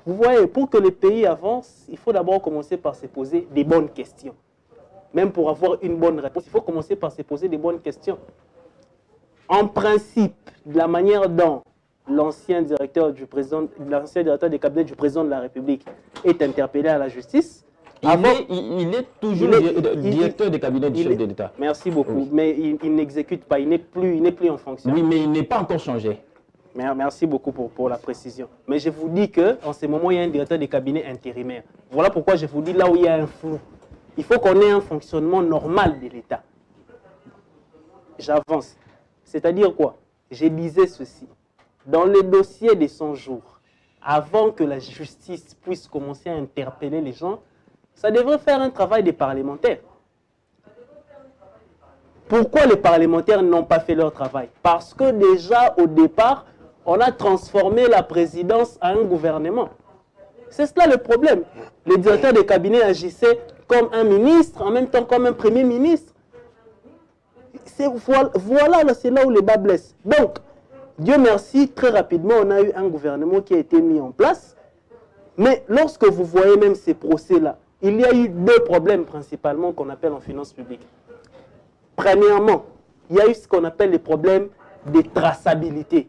vous voyez, pour que le pays avance, il faut d'abord commencer par se poser des bonnes questions. Même pour avoir une bonne réponse, il faut commencer par se poser des bonnes questions. En principe, de la manière dont l'ancien directeur des cabinets du président de la République est interpellé à la justice, il est toujours directeur des cabinets du chef de l'État. Merci beaucoup, oui. Mais il n'exécute pas, il n'est plus en fonction. Oui, mais il n'est pas encore changé. Merci beaucoup pour la précision. Mais je vous dis qu'en ce moment, il y a un directeur des cabinets intérimaires. Voilà pourquoi je vous dis là où il y a un flou. Il faut qu'on ait un fonctionnement normal de l'État. J'avance. C'est-à-dire quoi? Je disais ceci. Dans le dossier des 100 jours, avant que la justice puisse commencer à interpeller les gens, ça devrait faire un travail des parlementaires. Pourquoi les parlementaires n'ont pas fait leur travail? Parce que déjà, au départ, on a transformé la présidence en un gouvernement. C'est cela le problème. Le directeur des cabinets agissait comme un ministre, en même temps comme un premier ministre. Voilà, c'est là où les bas blessent. Donc, Dieu merci, très rapidement, on a eu un gouvernement qui a été mis en place. Mais lorsque vous voyez même ces procès-là, il y a eu deux problèmes principalement qu'on appelle en finance publique. Premièrement, il y a eu ce qu'on appelle les problèmes de traçabilité.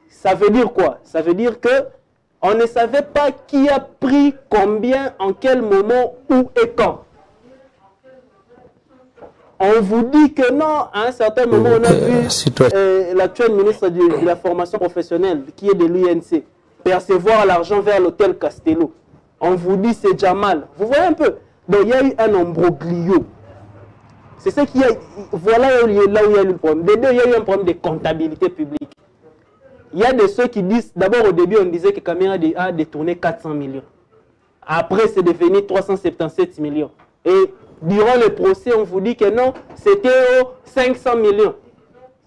Ça veut dire quoi? Ça veut dire que on ne savait pas qui a pris combien, en quel moment, où et quand. On vous dit que non, à un certain moment, on a vu l'actuel ministre de la formation professionnelle, qui est de l'UNC, percevoir l'argent vers l'hôtel Castello. On vous dit c'est Jamal. Vous voyez un peu? Donc il y a eu un imbroglio. C'est ce qui a... Voilà là où il y a eu le problème. De deux, il y a eu un problème de comptabilité publique. Il y a de ceux qui disent... D'abord, au début, on disait que Camera a détourné 400 millions. Après, c'est devenu 377 millions. Et durant le procès, on vous dit que non, c'était 500 millions.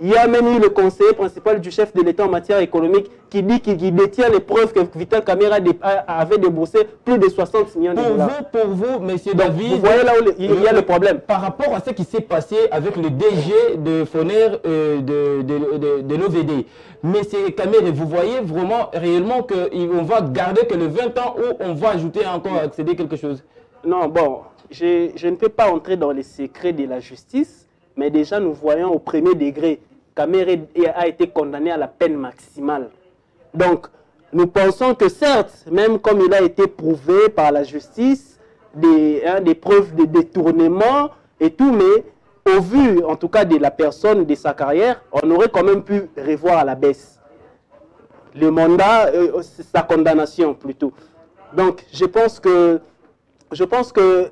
Il y a même eu le conseiller principal du chef de l'État en matière économique qui dit qu'il détient les preuves que Vital Camera avait déboursé plus de 60 millions de dollars. Pour vous, M. David, vous voyez là où il y a le problème. Par rapport à ce qui s'est passé avec le DG de Foner de l'OVD, M. Camera, vous voyez vraiment, réellement qu'on va garder que le 20 ans ou on va ajouter encore accéder quelque chose? Non, bon, je ne peux pas entrer dans les secrets de la justice, mais déjà nous voyons au premier degré, Camera a été condamné à la peine maximale. Donc, nous pensons que certes, même comme il a été prouvé par la justice, des preuves de détournement et tout, mais au vu en tout cas de la personne, de sa carrière, on aurait quand même pu revoir à la baisse le mandat, sa condamnation plutôt. Donc, je pense que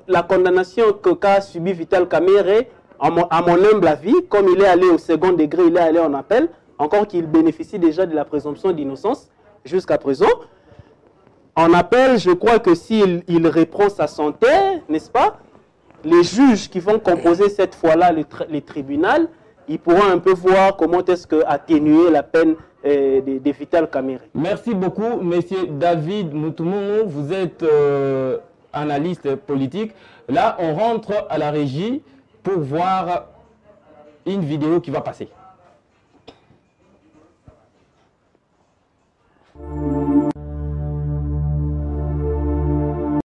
la condamnation qu'a subi Vital Camera, à mon humble avis, comme il est allé au second degré, il est allé en appel, encore qu'il bénéficie déjà de la présomption d'innocence jusqu'à présent. En appel, je crois que s'il reprend sa santé, n'est-ce pas, les juges qui vont composer cette fois-là les tribunaux, ils pourront un peu voir comment est-ce que atténuer la peine de Vital Camera. Merci beaucoup, Monsieur David Moutoumou. Vous êtes analyste politique. Là, on rentre à la régie pour voir une vidéo qui va passer.